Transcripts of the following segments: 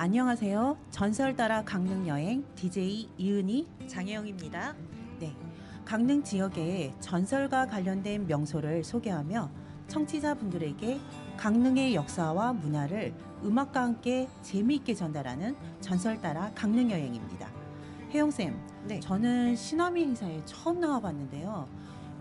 안녕하세요. 전설 따라 강릉 여행 DJ 이은희. 장혜영입니다. 네, 강릉 지역의 전설과 관련된 명소를 소개하며 청취자분들에게 강릉의 역사와 문화를 음악과 함께 재미있게 전달하는 전설 따라 강릉 여행입니다. 혜영쌤, 네. 저는 시나미 행사에 처음 나와봤는데요.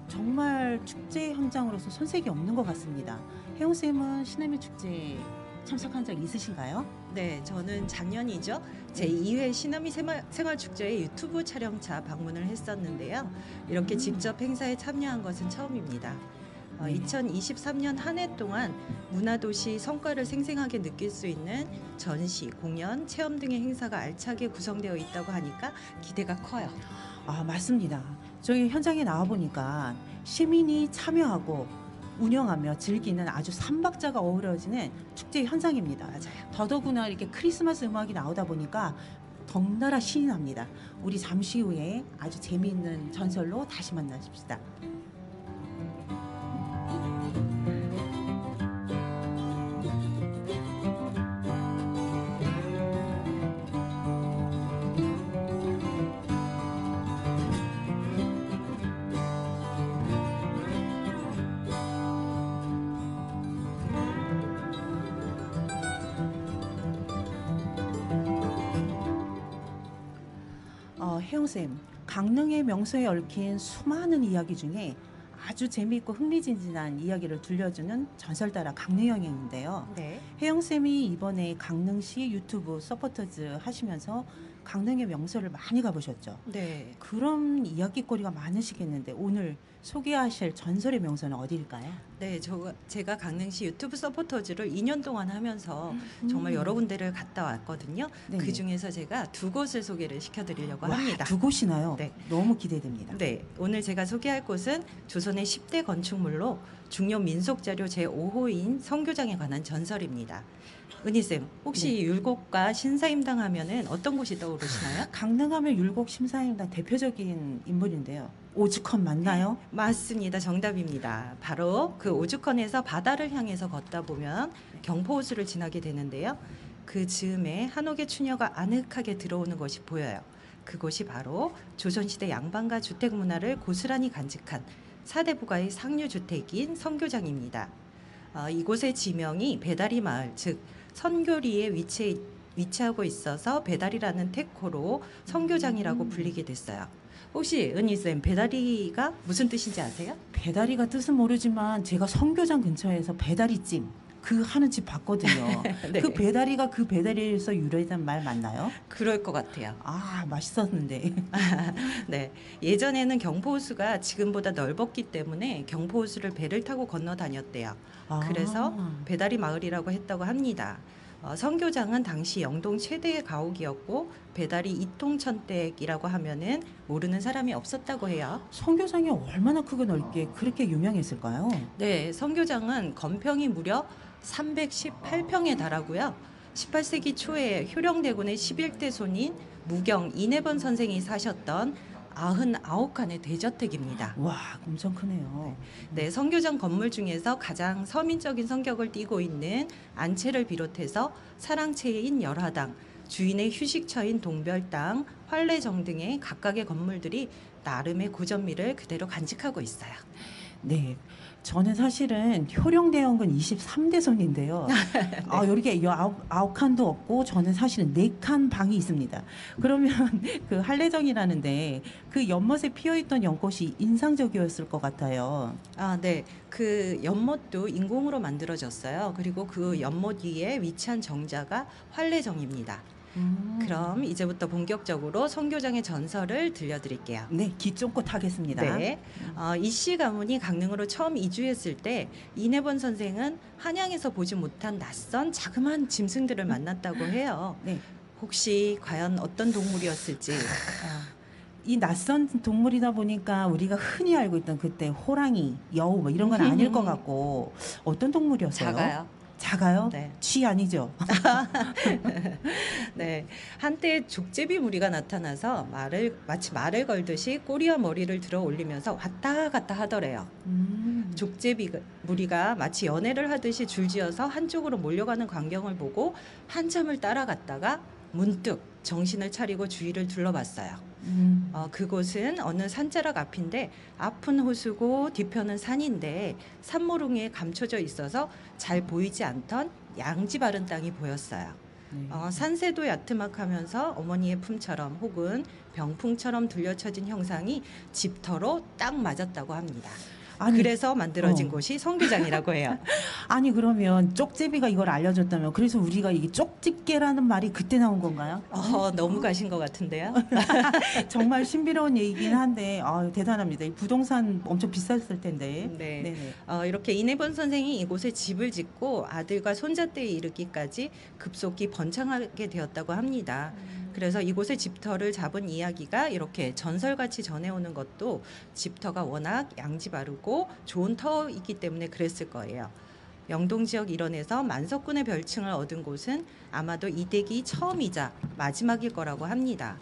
정말 축제 현장으로서 손색이 없는 것 같습니다. 혜영쌤은 시나미 축제 참석한 적 있으신가요? 네, 저는 작년이죠. 제2회 시나미 생활축제의 유튜브 촬영차 방문을 했었는데요. 이렇게 직접 행사에 참여한 것은 처음입니다. 2023년 한 해 동안 문화도시 성과를 생생하게 느낄 수 있는 전시, 공연, 체험 등의 행사가 알차게 구성되어 있다고 하니까 기대가 커요. 아, 맞습니다. 저희 현장에 나와보니까 시민이 참여하고 운영하며 즐기는 아주 삼박자가 어우러지는 축제 현장입니다. 맞아요. 더더구나 이렇게 크리스마스 음악이 나오다 보니까 덩달아 신이 납니다. 우리 잠시 후에 아주 재미있는 전설로 다시 만나십시다. 혜영쌤, 강릉의 명소에 얽힌 수많은 이야기 중에 아주 재미있고 흥미진진한 이야기를 들려주는 전설 따라 강릉 여행인데요. 네. 혜영쌤이 이번에 강릉시 유튜브 서포터즈 하시면서 강릉의 명소를 많이 가보셨죠? 네. 그런 이야기거리가 많으시겠는데 오늘 소개하실 전설의 명소는 어디일까요? 네, 제가 강릉시 유튜브 서포터즈를 2년 동안 하면서 정말 여러 군데를 갔다 왔거든요. 네네. 그 중에서 제가 두 곳을 소개를 시켜드리려고 와, 합니다. 두 곳이나요? 네. 너무 기대됩니다. 네, 오늘 제가 소개할 곳은 조선의 10대 건축물로 중요 민속자료 제5호인 성교장에 관한 전설입니다. 은희쌤, 혹시 네. 율곡과 신사임당 하면은 어떤 곳이 떠오르시나요? 강릉하면 율곡 심사임당 대표적인 인물인데요. 오죽헌 맞나요? 맞습니다. 정답입니다. 바로 그 오죽헌에서 바다를 향해서 걷다 보면 경포호수를 지나게 되는데요. 그 즈음에 한옥의 추녀가 아늑하게 들어오는 것이 보여요. 그곳이 바로 조선시대 양반가 주택 문화를 고스란히 간직한 사대부가의 상류주택인 성교장입니다. 이곳의 지명이 배다리 마을, 즉 선교리에 위치하고 있어서 배다리라는 태코로 성교장이라고 불리게 됐어요. 혹시 은희쌤, 배다리가 무슨 뜻인지 아세요? 배다리가 뜻은 모르지만 제가 성교장 근처에서 배다리찜 그 하는 집 봤거든요. 네. 그 배다리가 그 배다리에서 유래된 말 맞나요? 그럴 것 같아요. 아, 맛있었는데. 네, 예전에는 경포호수가 지금보다 넓었기 때문에 경포호수를 배를 타고 건너 다녔대요. 아. 그래서 배다리 마을이라고 했다고 합니다. 성교장은 당시 영동 최대의 가옥이었고 배다리 이통천댁이라고 하면은 모르는 사람이 없었다고 해요. 성교장이 얼마나 크고 넓게 그렇게 유명했을까요? 네, 성교장은 건평이 무려 318평에 달하고요. 18세기 초에 효령대군의 11대 손인 무경 이내번 선생이 사셨던 99칸의 대저택입니다. 와, 엄청 크네요. 네, 성교장 건물 중에서 가장 서민적인 성격을 띠고 있는 안채를 비롯해서 사랑채인 열화당, 주인의 휴식처인 동별당, 활례정 등의 각각의 건물들이 나름의 고전미를 그대로 간직하고 있어요. 네. 저는 사실은 효령대원군 23대 손인데요. 네. 이렇게 아홉 칸도 없고 저는 사실은 4칸 방이 있습니다. 그러면 그 할례정이라는데 그 연못에 피어있던 연꽃이 인상적이었을 것 같아요. 네. 그 연못도 인공으로 만들어졌어요. 그리고 그 연못 위에 위치한 정자가 활례정입니다. 그럼 이제부터 본격적으로 성교장의 전설을 들려드릴게요. 네, 기 쫑긋 하겠습니다. 네. 이씨 가문이 강릉으로 처음 이주했을 때 이내번 선생은 한양에서 보지 못한 낯선 자그마한 짐승들을 만났다고 해요. 네. 혹시 과연 어떤 동물이었을지. 이 낯선 동물이다 보니까 우리가 흔히 알고 있던 그때 호랑이, 여우 뭐 이런 건 아닐 것 같고 어떤 동물이었어요? 작아요. 작아요? 네. 쥐 아니죠? 네, 한때 족제비 무리가 나타나서 마치 말을 걸듯이 꼬리와 머리를 들어 올리면서 왔다 갔다 하더래요. 족제비 무리가 마치 연애를 하듯이 줄지어서 한쪽으로 몰려가는 광경을 보고 한참을 따라갔다가 문득 정신을 차리고 주위를 둘러봤어요. 그곳은 어느 산자락 앞인데 앞은 호수고 뒤편은 산인데 산모퉁이에 감춰져 있어서 잘 보이지 않던 양지 바른 땅이 보였어요. 네. 산새도 야트막하면서 어머니의 품처럼 혹은 병풍처럼 들려쳐진 형상이 집터로 딱 맞았다고 합니다. 아니, 그래서 만들어진 어. 곳이 성교장이라고 해요. 아니 그러면 쪽제비가 이걸 알려줬다면 그래서 우리가 이게 쪽집게라는 말이 그때 나온 건가요? 너무 가신 것 같은데요. 정말 신비로운 얘기긴 한데 대단합니다. 이 부동산 엄청 비쌌을 텐데. 네. 네네. 이렇게 이내본 선생이 이곳에 집을 짓고 아들과 손자 때에 이르기까지 급속히 번창하게 되었다고 합니다. 그래서 이곳의 집터를 잡은 이야기가 이렇게 전설같이 전해오는 것도 집터가 워낙 양지 바르고 좋은 터이기 때문에 그랬을 거예요. 영동 지역 일원에서 만석군의 별칭을 얻은 곳은 아마도 이 댁이 처음이자 마지막일 거라고 합니다.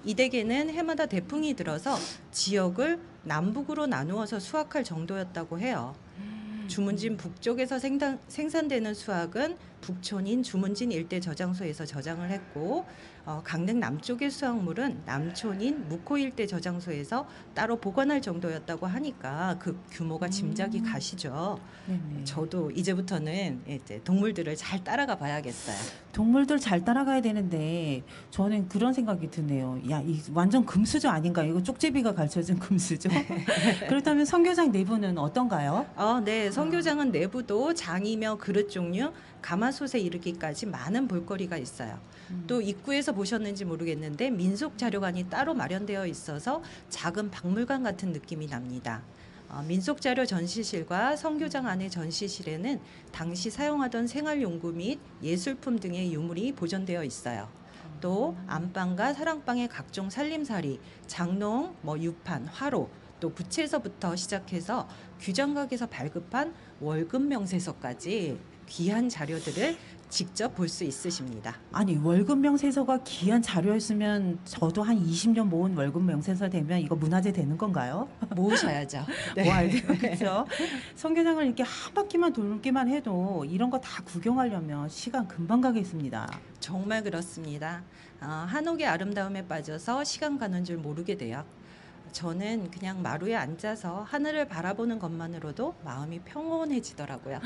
이 댁에는 해마다 대풍이 들어서 지역을 남북으로 나누어서 수확할 정도였다고 해요. 주문진 북쪽에서 생산되는 수확은 북촌인 주문진 일대 저장소에서 저장을 했고 강릉 남쪽의 수확물은 남촌인 묵호 일대 저장소에서 따로 보관할 정도였다고 하니까 그 규모가 짐작이 가시죠. 네네. 저도 이제부터는 이제 동물들을 잘 따라가 봐야겠어요. 동물들 잘 따라가야 되는데 저는 그런 생각이 드네요. 야, 이 완전 금수저 아닌가? 이거 쪽제비가 가르쳐준 금수저? 그렇다면 성교장 내부는 어떤가요? 네, 성교장은 내부도 장이며 그릇 종류, 가마솥에 이르기까지 많은 볼거리가 있어요. 또 입구에서 보셨는지 모르겠는데 민속 자료관이 따로 마련되어 있어서 작은 박물관 같은 느낌이 납니다. 민속 자료 전시실과 성교장 안의 전시실에는 당시 사용하던 생활용구 및 예술품 등의 유물이 보존되어 있어요. 또 안방과 사랑방의 각종 살림살이, 장롱, 유판, 화로, 또 부채에서부터 시작해서 규장각에서 발급한 월급 명세서까지 귀한 자료들을 직접 볼 수 있으십니다. 아니 월급 명세서가 귀한 자료였으면 저도 한 20년 모은 월급 명세서 되면 이거 문화재 되는 건가요? 모으셔야죠. 와, 그렇죠. 성교장을 이렇게 한 바퀴만 돌기만 해도 이런 거 다 구경하려면 시간 금방 가겠습니다. 정말 그렇습니다. 한옥의 아름다움에 빠져서 시간 가는 줄 모르게 돼요. 저는 그냥 마루에 앉아서 하늘을 바라보는 것만으로도 마음이 평온해지더라고요.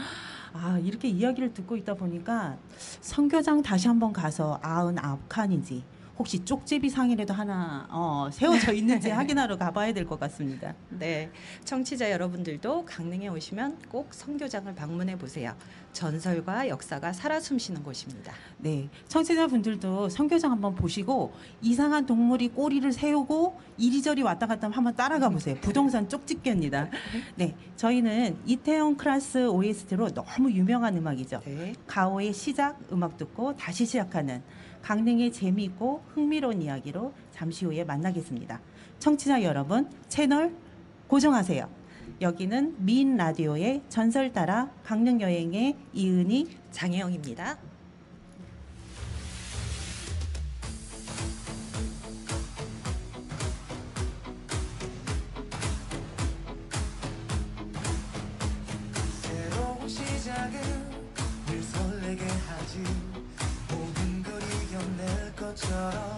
이렇게 이야기를 듣고 있다 보니까 성교장 다시 한번 가서 99칸인지 혹시 쪽제비 상이라도 하나 세워져 있는지 확인하러 가봐야 될 것 같습니다. 네, 청취자 여러분들도 강릉에 오시면 꼭 성교장을 방문해 보세요. 전설과 역사가 살아 숨쉬는 곳입니다. 네, 청취자분들도 성교장 한번 보시고 이상한 동물이 꼬리를 세우고 이리저리 왔다 갔다 하면 한번 따라가 보세요. 부동산 쪽집게입니다. 네, 저희는 이태원 클래스 OST로 너무 유명한 음악이죠. 네. 가오의 시작 음악 듣고 다시 시작하는 강릉의 재미있고 흥미로운 이야기로 잠시 후에 만나겠습니다. 청취자 여러분, 채널 고정하세요. 여기는 미인 라디오의 전설 따라 강릉 여행의 이은희, 장혜영입니다. 새로운 시작은 늘 설레게 하지 모든 걸 이겨낼 것처럼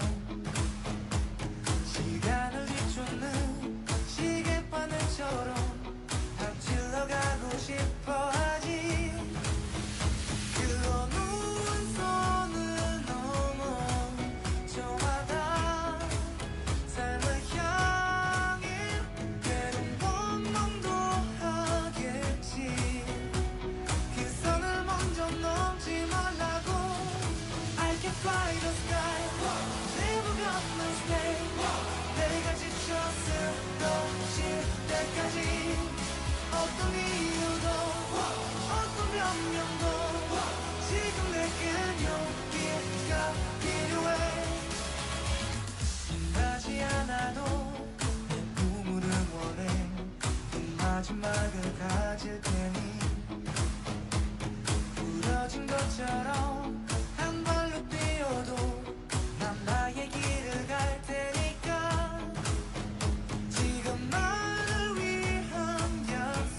시간을 뒤쫓는 시계바늘처럼 앞질러 가고 싶어 하지 그 어느 손을 넘어 저마다 삶을 향해 때론 원망도 하겠지 그 선을 먼저 넘지 말라고 I can fly the sky Never gonna stay 내가 지쳐 쓰러질 때까지 어떤 이유도 어떤 변명도 지금 내겐 용기가 필요해 하지 않아도 내 꿈을 응원해 그 마지막을 가질 테니 부러진 것처럼 한 발로 뛰어도 난 나의 길을 갈 테니까 지금 나를 위한 약속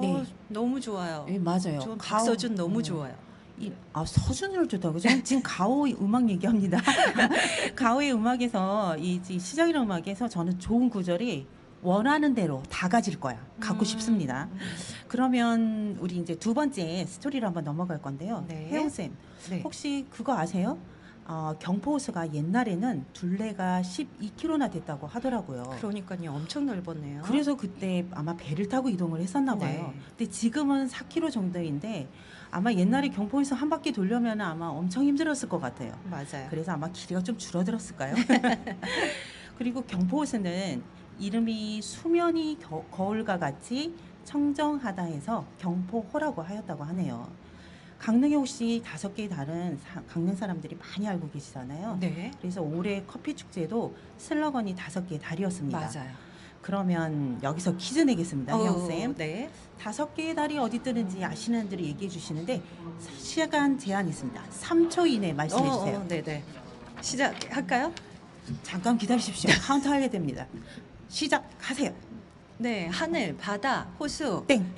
네. 너무 좋아요. 네, 맞아요. 전 박서준 너무 좋아요. 서준을 좋다고 지금 가오의 음악 얘기합니다. 가오의 음악에서 이 시작이라는 음악에서 저는 좋은 구절이 원하는 대로 다 가질 거야. 갖고 싶습니다. 그러면 우리 이제 두 번째 스토리로 한번 넘어갈 건데요. 네. 혜영 쌤, 네. 혹시 그거 아세요? 경포호수가 옛날에는 둘레가 12km나 됐다고 하더라고요. 그러니까요. 엄청 넓었네요. 그래서 그때 아마 배를 타고 이동을 했었나 봐요. 네. 근데 지금은 4km 정도인데 아마 옛날에 경포에서 한 바퀴 돌려면 아마 엄청 힘들었을 것 같아요. 맞아요. 그래서 아마 길이가 좀 줄어들었을까요? 그리고 경포호수는 이름이 수면이 거울과 같이 청정하다 해서 경포호라고 하였다고 하네요. 강릉에 혹시 5개의 달은 강릉 사람들이 많이 알고 계시잖아요. 네. 그래서 올해 커피 축제도 슬로건이 5개의 달이었습니다. 맞아요. 그러면 여기서 퀴즈 내겠습니다, 혜영쌤. 네. 5개의 달이 어디 뜨는지 아시는 분들이 얘기해 주시는데 시간 제한 있습니다. 3초 이내에 말씀해 주세요. 네네. 시작할까요? 잠깐 기다리십시오. 카운트 하게 됩니다. 시작하세요. 네. 하늘, 바다, 호수. 땡.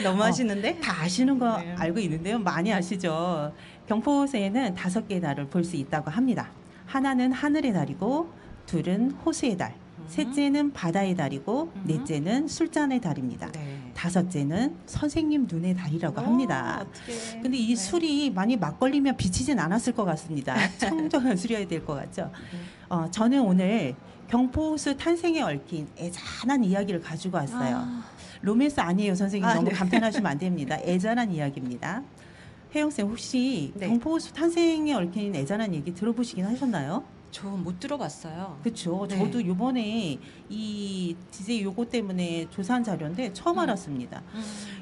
너무 하시는데? 다 아시는 거 네. 알고 있는데요. 많이 아시죠? 경포호수에는 5개의 달을 볼 수 있다고 합니다. 하나는 하늘의 달이고, 둘은 호수의 달, 셋째는 바다의 달이고, 넷째는 술잔의 달입니다. 네. 다섯째는 선생님 눈의 달이라고 합니다. 어떡해. 근데 이 네. 술이 많이 막걸리면 비치진 않았을 것 같습니다. 청정한 술이어야 될 것 같죠? 저는 오늘 경포호수 탄생에 얽힌 애잔한 이야기를 가지고 왔어요. 로맨스 아니에요, 선생님. 너무 네. 감탄하시면 안 됩니다. 애잔한 이야기입니다. 혜영쌤, 혹시 네. 경포호수 탄생에 얽힌 애잔한 얘기 들어보시긴 하셨나요? 저 못 들어봤어요. 그렇죠. 네. 저도 요번에 이 DJ 요거 때문에 조사한 자료인데 처음 알았습니다.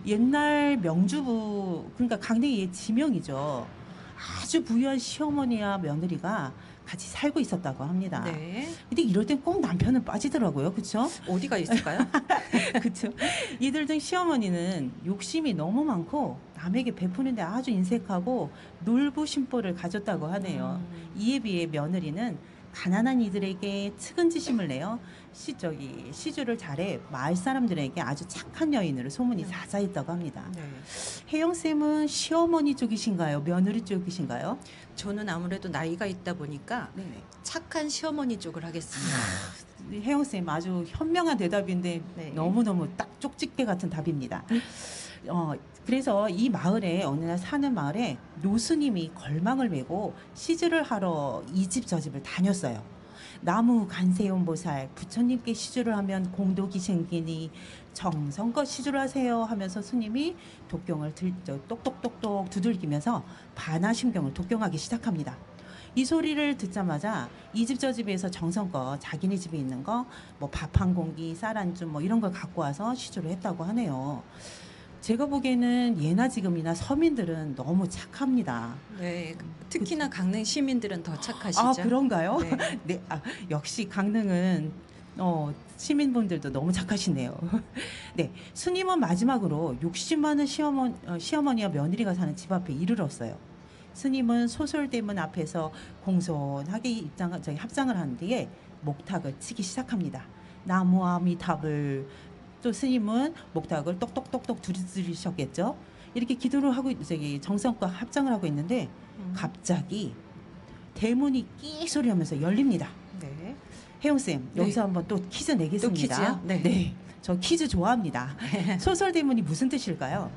옛날 명주부, 그러니까 강릉의 지명이죠. 아주 부유한 시어머니와 며느리가 같이 살고 있었다고 합니다. 네. 근데 이럴 땐 꼭 남편은 빠지더라고요. 그렇죠? 어디가 있을까요? 그렇죠. 이들 등 시어머니는 욕심이 너무 많고 남에게 베푸는데 아주 인색하고 놀부심보를 가졌다고 하네요. 이에 비해 며느리는 가난한 이들에게 측은지심을 내어 시주를 잘해 마을 사람들에게 아주 착한 여인으로 소문이 자자했다고 합니다. 네. 혜영 쌤은 시어머니 쪽이신가요? 며느리 쪽이신가요? 저는 아무래도 나이가 있다 보니까 네네. 착한 시어머니 쪽을 하겠습니다. 혜영 쌤 아주 현명한 대답인데 네. 너무너무 딱 쪽집게 같은 답입니다. 그래서 이 마을에 어느 날 사는 마을에 노스님이 걸망을 메고 시주를 하러 이 집 저 집을 다녔어요. 나무 간세운 보살 부처님께 시주를 하면 공덕이 생기니 정성껏 시주를 하세요 하면서 스님이 독경을 똑똑똑똑 두들기면서 반화심경을 독경하기 시작합니다. 이 소리를 듣자마자 이 집 저 집에서 정성껏 자기네 집에 있는 거 뭐 밥 한 공기 쌀 한 줌 뭐 이런 걸 갖고 와서 시주를 했다고 하네요. 제가 보기에는 예나 지금이나 서민들은 너무 착합니다. 네. 특히나 강릉 시민들은 더 착하시죠. 그런가요? 네. 네, 역시 강릉은 시민분들도 너무 착하시네요. 네, 스님은 마지막으로 욕심 많은 시어머니와 며느리가 사는 집 앞에 이르렀어요. 스님은 소설대문 앞에서 공손하게 합장을 한 뒤에 목탁을 치기 시작합니다. 나무아미탑을 또 스님은 목탁을 똑똑똑똑 두드리셨겠죠. 이렇게 기도를 하고 정성껏 합장을 하고 있는데 갑자기 대문이 끼 소리하면서 열립니다. 네. 혜영 쌤, 네. 여기서 한번 또 퀴즈 내겠습니다. 또 퀴즈요? 네. 저 퀴즈 좋아합니다. 소설 대문이 무슨 뜻일까요?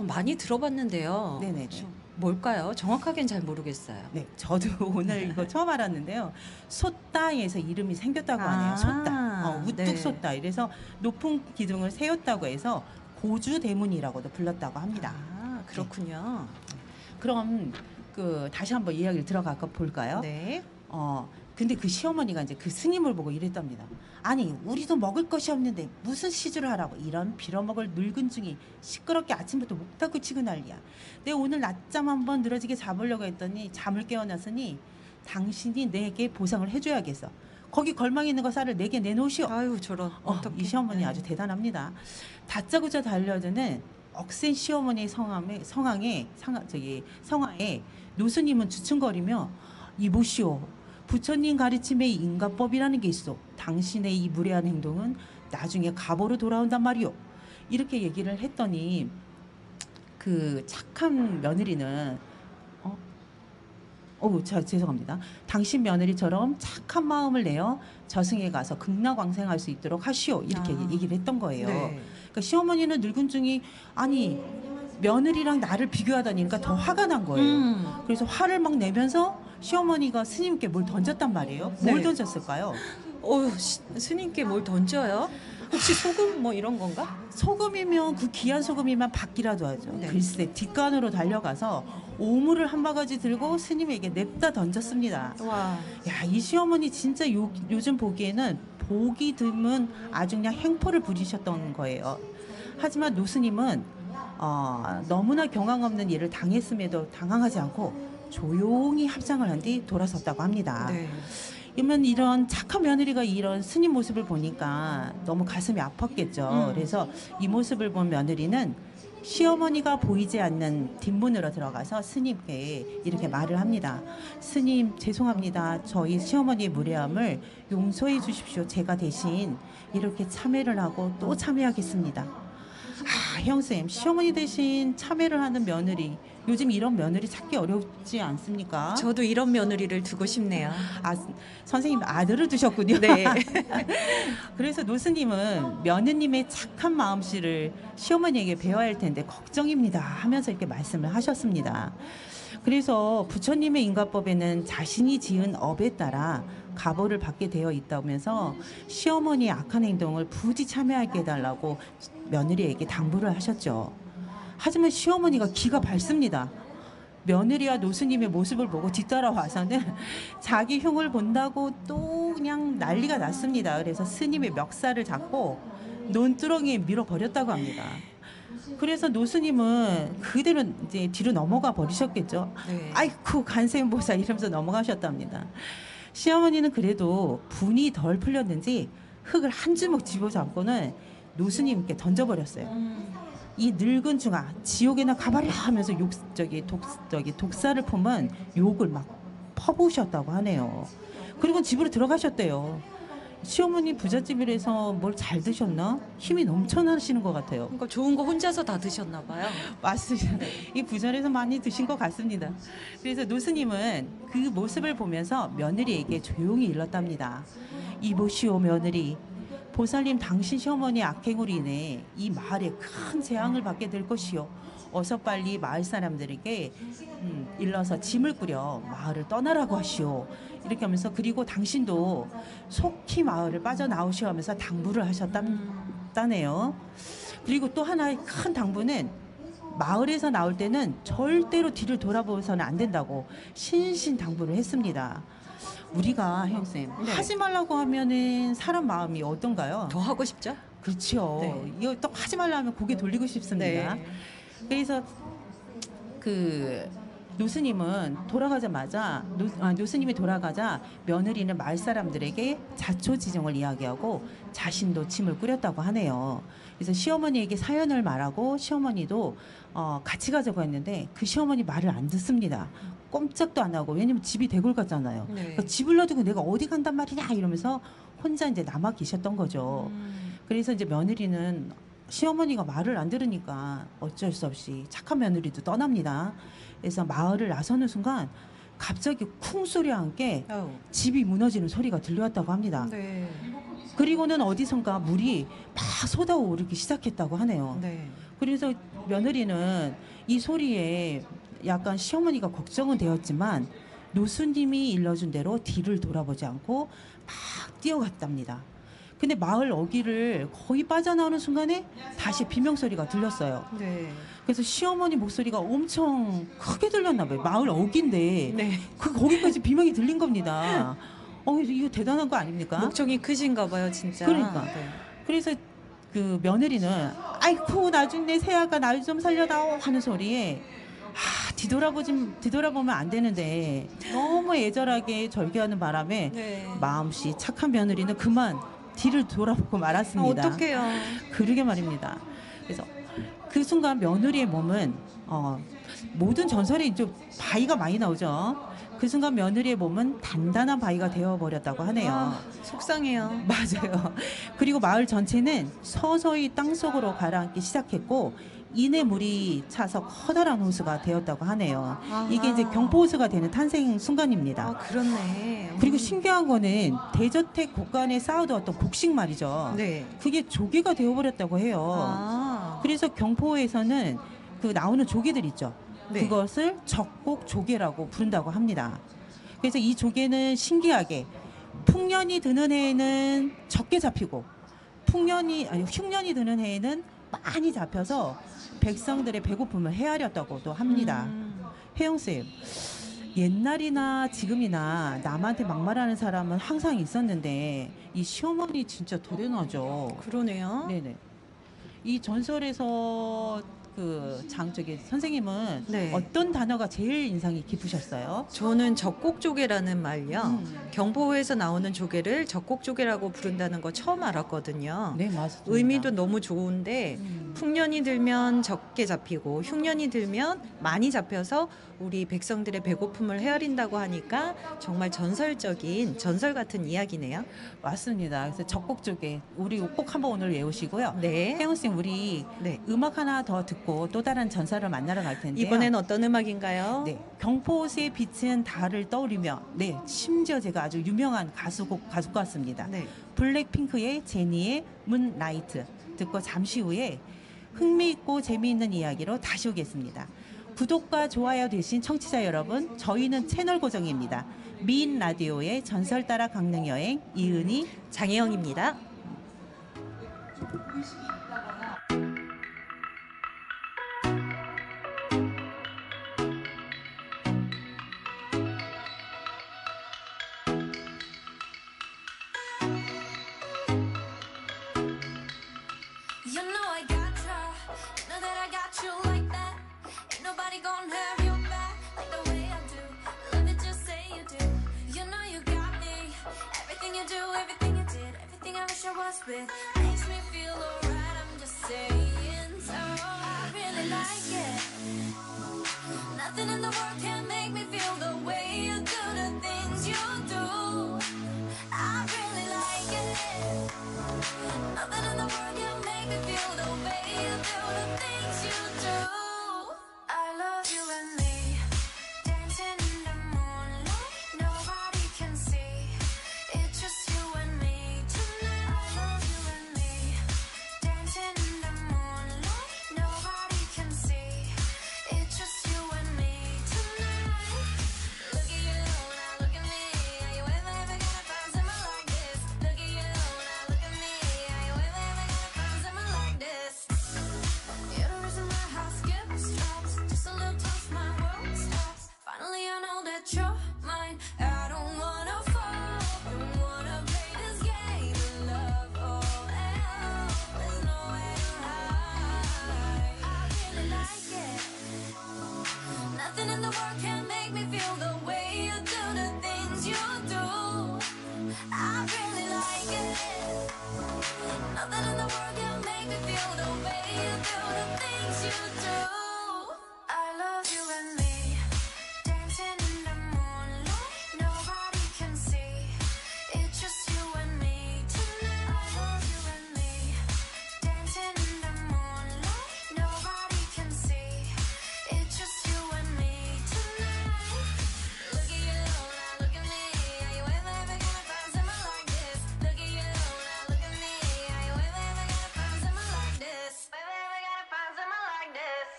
많이 들어봤는데요. 네네네. 뭘까요? 정확하게는 잘 모르겠어요. 네, 저도 오늘 이거 처음 알았는데요. 솥다에서 이름이 생겼다고 하네요. 솥다, 우뚝 네. 솥다. 이래서 높은 기둥을 세웠다고 해서 고주 대문이라고도 불렀다고 합니다. 그렇군요. 그럼 다시 한번 이야기를 들어가 볼까요? 네. 근데 그 시어머니가 이제 그 스님을 보고 이랬답니다. 아니 우리도 먹을 것이 없는데 무슨 시주를 하라고, 이런 빌어먹을 늙은 중이 시끄럽게 아침부터 목 닫고 치고 난리야. 내가 오늘 낮잠 한번 늘어지게 잡으려고 했더니 잠을 깨어났으니 당신이 내게 보상을 해줘야겠어. 거기 걸망 있는 거 쌀을 내게 내놓으시오. 아유 저런. 이 시어머니 네. 아주 대단합니다. 다짜고짜 달려드는 억센 시어머니의 성화에 노스님은 주춤거리며 이보시오. 부처님 가르침에 인가법이라는 게 있어. 당신의 이 무례한 행동은 나중에 가보로 돌아온단 말이오. 이렇게 얘기를 했더니 그 착한 며느리는 죄송합니다. 당신 며느리처럼 착한 마음을 내어 저승에 가서 극락왕생할 수 있도록 하시오. 이렇게 얘기를 했던 거예요. 네. 그러니까 시어머니는 늙은 중이 아니 며느리랑 나를 비교하다니까 더 화가 난 거예요. 그래서 화를 막 내면서 시어머니가 스님께 뭘 던졌단 말이에요. 뭘 네. 던졌을까요? 스님께 뭘 던져요? 혹시 소금 뭐 이런 건가? 소금이면 그 귀한 소금이면 받기라도 하죠. 네. 글쎄 뒷간으로 달려가서 오물을 한 바가지 들고 스님에게 냅다 던졌습니다. 와. 야, 이 시어머니 진짜 요즘 보기에는 보기 드문 아주 그냥 행포를 부리셨던 거예요. 하지만 노스님은 너무나 경황 없는 일을 당했음에도 당황하지 않고 조용히 합장을 한 뒤 돌아섰다고 합니다. 네. 그러면 이런 착한 며느리가 이런 스님 모습을 보니까 너무 가슴이 아팠겠죠. 그래서 이 모습을 본 며느리는 시어머니가 보이지 않는 뒷문으로 들어가서 스님께 이렇게 말을 합니다. 스님 죄송합니다. 저희 시어머니의 무례함을 용서해 주십시오. 제가 대신 이렇게 참회를 하고 또 참회하겠습니다. 형쌤, 시어머니 대신 참회를 하는 며느리, 요즘 이런 며느리 찾기 어렵지 않습니까? 저도 이런 며느리를 두고 싶네요. 선생님 아들을 두셨군요. 네. 그래서 노스님은 며느님의 착한 마음씨를 시어머니에게 배워야 할 텐데 걱정입니다 하면서 이렇게 말씀을 하셨습니다. 그래서 부처님의 인가법에는 자신이 지은 업에 따라 가보를 받게 되어 있다면서 시어머니의 악한 행동을 부디 참여하게 해달라고 며느리에게 당부를 하셨죠. 하지만 시어머니가 기가 밝습니다. 며느리와 노스님의 모습을 보고 뒤따라와서는 자기 흉을 본다고 또 그냥 난리가 났습니다. 그래서 스님의 멱살을 잡고 논두렁이에 밀어버렸다고 합니다. 그래서 노스님은 그대로 이제 뒤로 넘어가 버리셨겠죠. 네. 아이쿠 간세음보살 이러면서 넘어가셨답니다. 시어머니는 그래도 분이 덜 풀렸는지 흙을 한 주먹 집어잡고는 노스님께 던져버렸어요. 이 늙은 중아 지옥에나 가봐라 하면서 독사를 품은 욕을 막 퍼부으셨다고 하네요. 그리고 집으로 들어가셨대요. 시어머니 부잣집이라서 뭘 잘 드셨나? 힘이 넘쳐나시는 것 같아요. 그러니까 좋은 거 혼자서 다 드셨나 봐요. 맞습니다. 이 부전에서 많이 드신 것 같습니다. 그래서 노스님은 그 모습을 보면서 며느리에게 조용히 일렀답니다. 이보시오 며느리, 보살님 당신 시어머니의 악행으로 인해 이 마을에 큰 재앙을 받게 될 것이요. 어서 빨리 마을 사람들에게 일러서 짐을 꾸려 마을을 떠나라고 하시오. 이렇게 하면서 그리고 당신도 속히 마을을 빠져나오시오 하면서 당부를 하셨다네요. 그리고 또 하나의 큰 당부는 마을에서 나올 때는 절대로 뒤를 돌아보서는 안 된다고 신신당부를 했습니다. 우리가 형쌤 네. 하지 말라고 하면은 사람 마음이 어떤가요? 더 하고 싶죠? 그렇죠. 네. 이거 또 하지 말라 하면 고개 돌리고 싶습니다. 네. 그래서 그 노스님은 돌아가자마자 노스님이 돌아가자 며느리는 마을 사람들에게 자초지종을 이야기하고 자신도 짐을 꾸렸다고 하네요. 그래서 시어머니에게 사연을 말하고 시어머니도 같이 가자고 했는데 그 시어머니 말을 안 듣습니다. 꼼짝도 안 하고, 왜냐면 집이 대골 같잖아요. 네. 그러니까 집을 놔두고 내가 어디 간단 말이냐 이러면서 혼자 이제 남아 계셨던 거죠. 그래서 이제 며느리는 시어머니가 말을 안 들으니까 어쩔 수 없이 착한 며느리도 떠납니다. 그래서 마을을 나서는 순간 갑자기 쿵 소리와 함께 집이 무너지는 소리가 들려왔다고 합니다. 네. 그리고는 어디선가 물이 막 쏟아오르기 시작했다고 하네요. 네. 그래서 며느리는 이 소리에 약간 시어머니가 걱정은 되었지만 노수님이 일러준 대로 뒤를 돌아보지 않고 막 뛰어갔답니다. 근데 마을 어귀를 거의 빠져나오는 순간에 다시 비명소리가 들렸어요. 네. 그래서 시어머니 목소리가 엄청 크게 들렸나 봐요. 마을 어귀인데 네. 거기까지 비명이 들린 겁니다. 이거 대단한 거 아닙니까? 목청이 크신가 봐요, 진짜. 그러니까. 네. 그래서 그 며느리는 아이쿠 나중에 새아가 날 좀 살려다오 하는 소리에 뒤돌아보면 안 되는데 너무 애절하게 절규하는 바람에 네. 마음씨 착한 며느리는 그만 뒤를 돌아보고 말았습니다. 어떡해요. 그러게 말입니다. 그래서 그 순간 며느리의 몸은 모든 전설에 이제 바위가 많이 나오죠. 그 순간 며느리의 몸은 단단한 바위가 되어버렸다고 하네요. 속상해요. 맞아요. 그리고 마을 전체는 서서히 땅속으로 가라앉기 시작했고 이내 물이 차서 커다란 호수가 되었다고 하네요. 이게 이제 경포호수가 되는 탄생 순간입니다. 그렇네. 그리고 신기한 거는 대저택 곳간에 쌓아두었던 곡식 말이죠. 네. 그게 조개가 되어버렸다고 해요. 그래서 경포에서는 그 나오는 조개들 있죠. 네. 그것을 적곡조개라고 부른다고 합니다. 그래서 이 조개는 신기하게 풍년이 드는 해에는 적게 잡히고 흉년이 드는 해에는 많이 잡혀서 백성들의 배고픔을 헤아렸다고도 합니다. 혜영쌤, 옛날이나 지금이나 남한테 막말하는 사람은 항상 있었는데 이 시어머니 진짜 대단하죠. 그러네요. 네네. 이 전설에서 그 장쪽에 선생님은 네. 어떤 단어가 제일 인상이 깊으셨어요? 저는 적곡조개라는 말요. 경포에서 나오는 조개를 적곡조개라고 부른다는 거 처음 알았거든요. 네, 맞습니다. 의미도 너무 좋은데 풍년이 들면 적게 잡히고 흉년이 들면 많이 잡혀서 우리 백성들의 배고픔을 헤아린다고 하니까 정말 전설적인 전설 같은 이야기네요. 맞습니다. 그래서 적곡조개 우리 꼭 한번 오늘 외우시고요. 네. 혜영 쌤, 우리 네. 음악 하나 더 듣고 또 다른 전설을 만나러 갈 텐데요. 이번엔 어떤 음악인가요? 네, 경포호수의 빛은 달을 떠오르며, 네, 심지어 제가 아주 유명한 가수 같습니다. 네. 블랙핑크의 제니의 문라이트 듣고 잠시 후에 흥미있고 재미있는 이야기로 다시 오겠습니다. 구독과 좋아요 되신 청취자 여러분, 저희는 채널 고정입니다. 미인 라디오의 전설 따라 강릉 여행 이은희, 장혜영입니다. You know I got ya. You know that I got you like that. Ain't nobody gonna have you back like the way I do. Love it, just say you do. You know you got me. Everything you do, everything you did, everything I wish I was with makes me feel alright. I'm just saying, so I really like it. Nothing in the world can make me feel the way you do the things you do. I really like it. Nothing in the world can make me feel the way you do the things you do. I love you and me, dancing in the moonlight, nobody can see. It's just you and me tonight. I love you and me, dancing in the moonlight, nobody can see. It's just you and me tonight. Look at you, now look at me. Are you ever gonna find someone like this? Look at you, now look at me. Are you ever gonna find someone like this? You're the reason my heart skips drops. Just a little touch, my world stops. Finally I know that you're mine. I don't wanna fall, don't wanna play this game of love. Oh, there's nowhere to hide. I really like it. Nothing in the world can make me feel the way you do the things you do. I really like it. Nothing in the world can make me feel the way you do the things you do. I love you and me, dancing in the moonlight, nobody can see. It's just you and me tonight. I love you and me, dancing in the moonlight, nobody can see. It's just you and me tonight. Look at you, now look at me. Are you ever gonna find someone like this? Look at you, now look at me. Are you ever gonna find someone like this? Ever gonna find someone like this?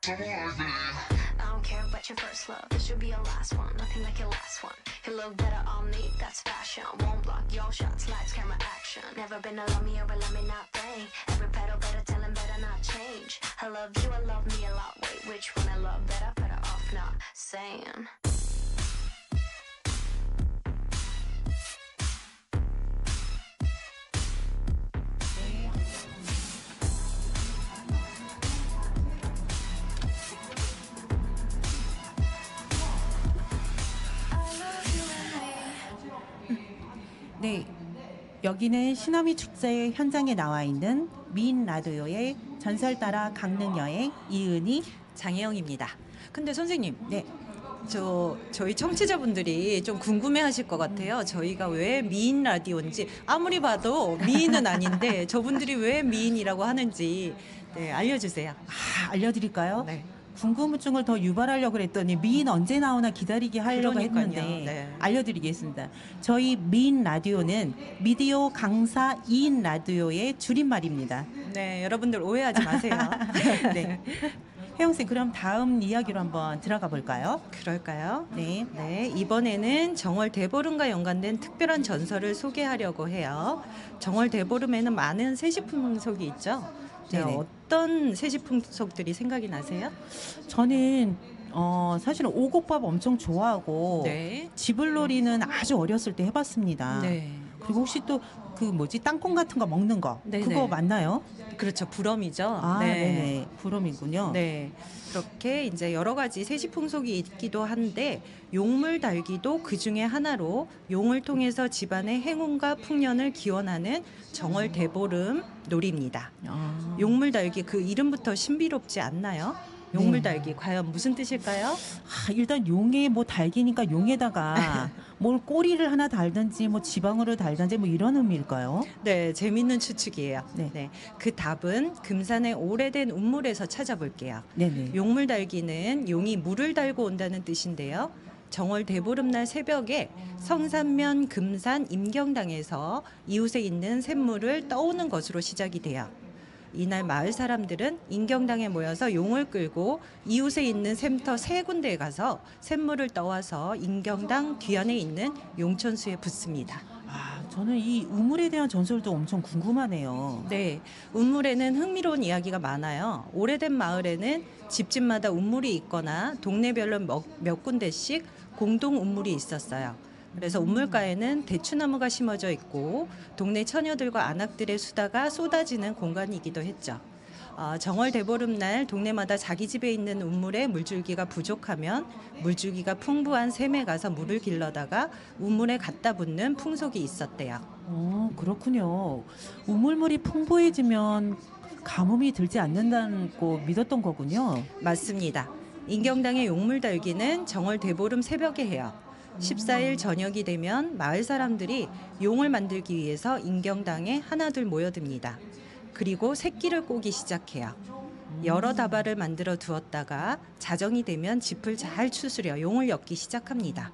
I don't care about your first love, this should be your last one. Nothing like your last one. You look better on me, that's fashion. Won't block your shots, lights, camera, action. Never been a love me or a let me not think. Every pedal better tell him better not change. I love you, I love me a lot. Wait, which one I love better? Better off not saying. 네, 여기는 시나미 축제 현장에 나와 있는 미인 라디오의 전설 따라 강릉 여행 이은희. 장혜영입니다. 근데 선생님, 네, 저희 청취자분들이 좀 궁금해하실 것 같아요. 저희가 왜 미인 라디오인지 아무리 봐도 미인은 아닌데 저분들이 왜 미인이라고 하는지 네, 알려주세요. 알려드릴까요? 네. 궁금증을 더 유발하려고 그랬더니 미인 언제 나오나 기다리게 하려고 그러니까요. 했는데 네. 알려드리겠습니다. 저희 미인 라디오는 미디어 강사 2인 라디오의 줄임말입니다. 네, 여러분들 오해하지 마세요. 네. 혜영씨, 그럼 다음 이야기로 한번 들어가 볼까요? 그럴까요? 네. 네, 이번에는 정월 대보름과 연관된 특별한 전설을 소개하려고 해요. 정월 대보름에는 많은 세시풍속이 있죠. 네, 네네. 어떤 세시풍속들이 생각이 나세요? 저는 사실은 오곡밥 엄청 좋아하고 네. 지불놀이는 아주 어렸을 때 해봤습니다. 네. 그리고 혹시 또 그 뭐지 땅콩 같은 거 먹는 거 네네. 그거 맞나요? 그렇죠. 부럼이죠. 네네. 부럼이군요. 네. 그렇게 이제 여러 가지 세시풍속이 있기도 한데 용물 달기도 그 중에 하나로 용을 통해서 집안의 행운과 풍년을 기원하는 정월 대보름 놀이입니다. 아. 용물 달기 그 이름부터 신비롭지 않나요? 용물 네. 달기 과연 무슨 뜻일까요? 일단 용에 뭐 달기니까 용에다가 뭘 꼬리를 하나 달든지 뭐 지방으로 달든지 뭐 이런 의미일까요? 네, 재밌는 추측이에요. 네. 그 답은 금산의 오래된 운물에서 찾아볼게요. 네네. 용물 달기는 용이 물을 달고 온다는 뜻인데요. 정월 대보름날 새벽에 성산면 금산 임경당에서 이웃에 있는 샘물을 떠오는 것으로 시작이 돼요. 이날 마을 사람들은 임경당에 모여서 용을 끌고 이웃에 있는 샘터 3군데에 가서 샘물을 떠와서 임경당 뒤안에 있는 용천수에 붓습니다. 저는 이 우물에 대한 전설도 엄청 궁금하네요. 네, 운물에는 흥미로운 이야기가 많아요. 오래된 마을에는 집집마다 운물이 있거나 동네별로 몇 군데씩 공동 운물이 있었어요. 그래서 운물가에는 대추나무가 심어져 있고 동네 처녀들과 아낙들의 수다가 쏟아지는 공간이기도 했죠. 정월 대보름날 동네마다 자기 집에 있는 운물에 물줄기가 부족하면 물줄기가 풍부한 샘에 가서 물을 길러다가 운물에 갖다 붓는 풍속이 있었대요. 그렇군요. 우물물이 풍부해지면 가뭄이 들지 않는다고 믿었던 거군요. 맞습니다. 인경당의 용물 달기는 정월 대보름 새벽에 해요. 14일 저녁이 되면 마을 사람들이 용을 만들기 위해서 인경당에 하나둘 모여듭니다. 그리고 새끼를 꼬기 시작해요. 여러 다발을 만들어 두었다가 자정이 되면 짚을 잘 추스려 용을 엮기 시작합니다.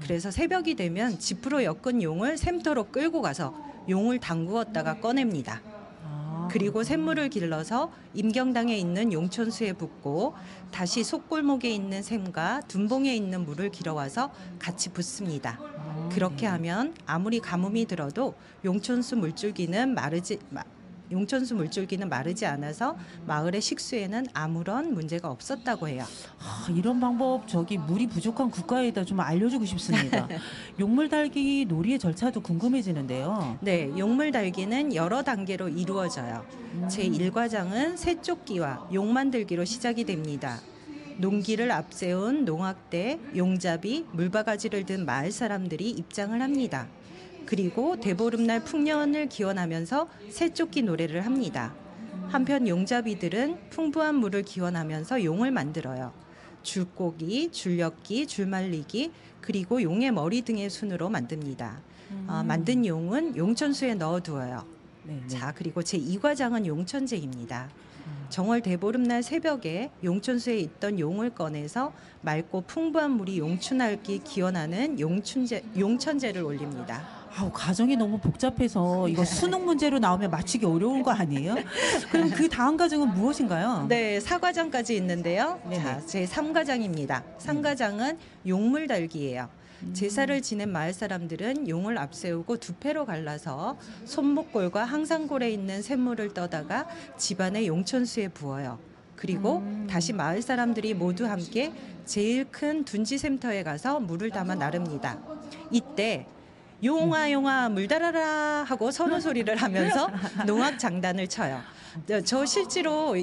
그래서 새벽이 되면 짚으로 엮은 용을 샘터로 끌고 가서 용을 담그었다가 꺼냅니다. 그리고 샘물을 길러서 임경당에 있는 용천수에 붓고 다시 속골목에 있는 샘과 둔봉에 있는 물을 길어와서 같이 붓습니다. 그렇게 하면 아무리 가뭄이 들어도 용천수 물줄기는 마르지 않아서 마을의 식수에는 아무런 문제가 없었다고 해요. 이런 방법 물이 부족한 국가에다 좀 알려주고 싶습니다. 용물 달기 놀이의 절차도 궁금해지는데요. 네, 용물 달기는 여러 단계로 이루어져요. 제1과장은 새쫓기와 용 만들기로 시작이 됩니다. 농기를 앞세운 농악대, 용잡이, 물바가지를 든 마을 사람들이 입장을 합니다. 그리고 대보름날 풍년을 기원하면서 새쫓기 노래를 합니다. 한편 용잡이들은 풍부한 물을 기원하면서 용을 만들어요. 줄꼬기, 줄엮기, 줄말리기, 그리고 용의 머리 등의 순으로 만듭니다. 만든 용은 용천수에 넣어두어요. 네. 자, 그리고 제2과장은 용천제입니다. 정월 대보름날 새벽에 용천수에 있던 용을 꺼내서 맑고 풍부한 물이 용춘할기 기원하는 용천제를 올립니다. 과정이 너무 복잡해서 이거 수능 문제로 나오면 맞추기 어려운 거 아니에요? 그럼 그 다음 과정은 무엇인가요? 네, 4과장까지 있는데요. 네네. 자, 제3과장입니다. 3과장은 용물 달기예요. 제사를 지낸 마을 사람들은 용을 앞세우고 두 패로 갈라서 손목골과 항상골에 있는 샘물을 떠다가 집안의 용천수에 부어요. 그리고 다시 마을 사람들이 모두 함께 제일 큰 둔지샘터에 가서 물을 담아 나릅니다. 이때 용아 용아 물 달아라 하고 선호 소리를 하면서 농악 장단을 쳐요. 저 실제로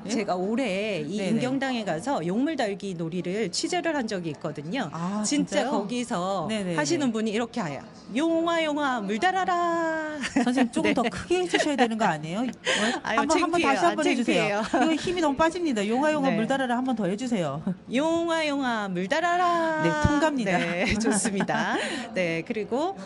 제가 올해 이 네네. 인경당에 가서 용물달기 놀이를 취재를 한 적이 있거든요. 아, 진짜 진짜요? 거기서 네네네. 하시는 분이 이렇게 해요. 용화 용화 물 달아라. 선생님 조금 네. 더 크게 해주셔야 되는 거 아니에요? 아유, 한번 창피해요. 다시 한번 해주세요. 창피해요. 이거 힘이 너무 빠집니다. 용화 네. 물 달아라 한 번 더 해주세요. 용화 용화 물 달아라. 네, 통갑니다. 네, 좋습니다. 네, 그리고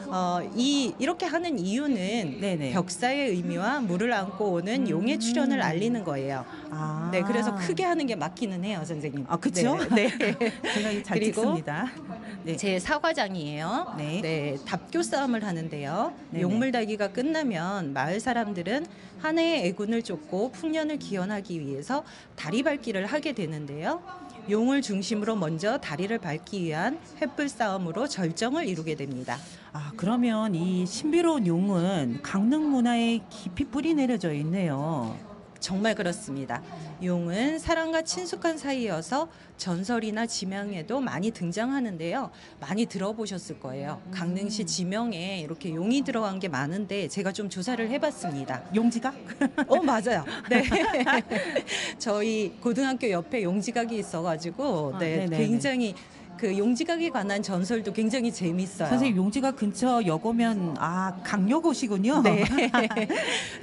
이렇게 하는 이유는 네네. 벽사의 의미와 물을 안고 오는 용의 출현을 알리는 거예요. 아. 네, 그래서 크게 하는 게 맞기는 해요, 선생님. 아, 그쵸? 네. 제가 잘 그리고 찍습니다. 네. 제 사과장이에요. 네. 답교 싸움을 하는데요. 네네. 용물달기가 끝나면 마을 사람들은 한 해의 애군을 쫓고 풍년을 기원하기 위해서 다리 밟기를 하게 되는데요. 용을 중심으로 먼저 다리를 밟기 위한 횃불 싸움으로 절정을 이루게 됩니다. 아, 그러면 이 신비로운 용은 강릉 문화에 깊이 뿌리 내려져 있네요. 정말 그렇습니다. 용은 사람과 친숙한 사이여서 전설이나 지명에도 많이 등장하는데요. 많이 들어보셨을 거예요. 강릉시 지명에 이렇게 용이 들어간 게 많은데 제가 좀 조사를 해봤습니다. 용지가? 맞아요. 네. 저희 고등학교 옆에 용지각이 있어가지고 아, 네, 네네네. 굉장히 그 용지각에 관한 전설도 굉장히 재밌어요. 선생님 용지가 근처 여고면 강여고시군요. 네.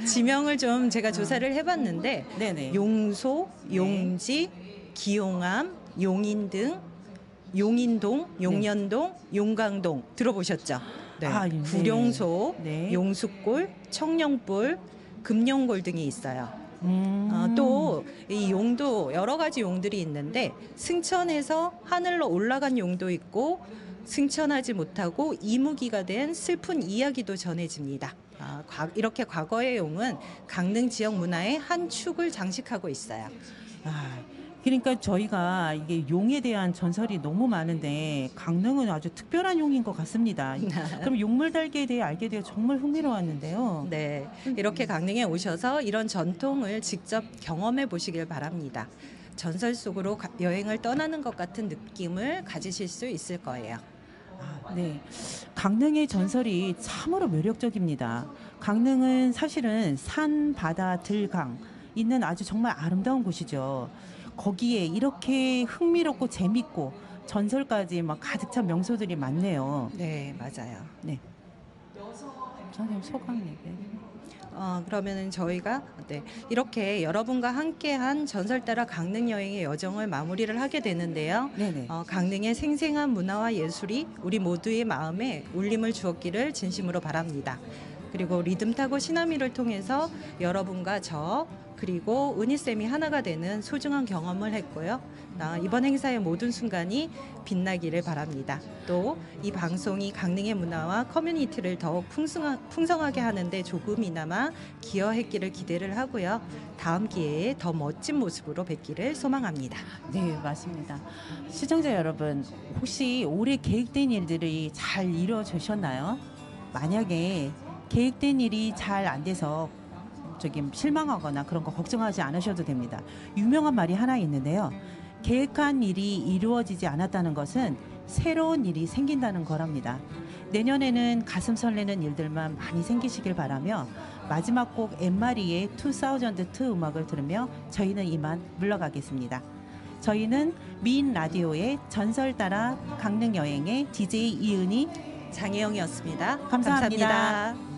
지명을 좀 제가 조사를 해봤는데 네네. 용소, 용지, 기용암, 용인등, 용인동, 용년동, 용강동 들어보셨죠? 네. 아, 네. 구룡소, 네. 용숫골, 청룡불, 금룡골 등이 있어요. 음. 또 이 용도 여러 가지 용들이 있는데 승천해서 하늘로 올라간 용도 있고 승천하지 못하고 이무기가 된 슬픈 이야기도 전해집니다. 이렇게 과거의 용은 강릉 지역 문화의 한 축을 장식하고 있어요. 그러니까 저희가 이게 용에 대한 전설이 너무 많은데 강릉은 아주 특별한 용인 것 같습니다. 그럼 용물달기에 대해 알게 되어 정말 흥미로웠는데요. 네, 이렇게 강릉에 오셔서 이런 전통을 직접 경험해 보시길 바랍니다. 전설 속으로 여행을 떠나는 것 같은 느낌을 가지실 수 있을 거예요. 네, 강릉의 전설이 참으로 매력적입니다. 강릉은 사실은 산, 바다, 들, 강 있는 아주 정말 아름다운 곳이죠. 거기에 이렇게 흥미롭고 재밌고 전설까지 막 가득 찬 명소들이 많네요. 네, 맞아요. 네. 선생님 소감 얘기. 그러면은 저희가 이렇게 여러분과 함께한 전설 따라 강릉 여행의 여정을 마무리를 하게 되는데요. 네네. 강릉의 생생한 문화와 예술이 우리 모두의 마음에 울림을 주었기를 진심으로 바랍니다. 그리고 리듬 타고 시나미를 통해서 여러분과 저 그리고 은희쌤이 하나가 되는 소중한 경험을 했고요. 이번 행사의 모든 순간이 빛나기를 바랍니다. 또 이 방송이 강릉의 문화와 커뮤니티를 더욱 풍성하게 하는데 조금이나마 기여했기를 기대를 하고요. 다음 기회에 더 멋진 모습으로 뵙기를 소망합니다. 네, 맞습니다. 시청자 여러분, 혹시 올해 계획된 일들이 잘 이루어지셨나요? 만약에 계획된 일이 잘 안 돼서 실망하거나 그런 거 걱정하지 않으셔도 됩니다. 유명한 말이 하나 있는데요. 계획한 일이 이루어지지 않았다는 것은 새로운 일이 생긴다는 거랍니다. 내년에는 가슴 설레는 일들만 많이 생기시길 바라며 마지막 곡 엠마리의 2002 음악을 들으며 저희는 이만 물러가겠습니다. 저희는 미인 라디오의 전설 따라 강릉 여행의 DJ 이은희 장혜영이었습니다. 감사합니다. 감사합니다.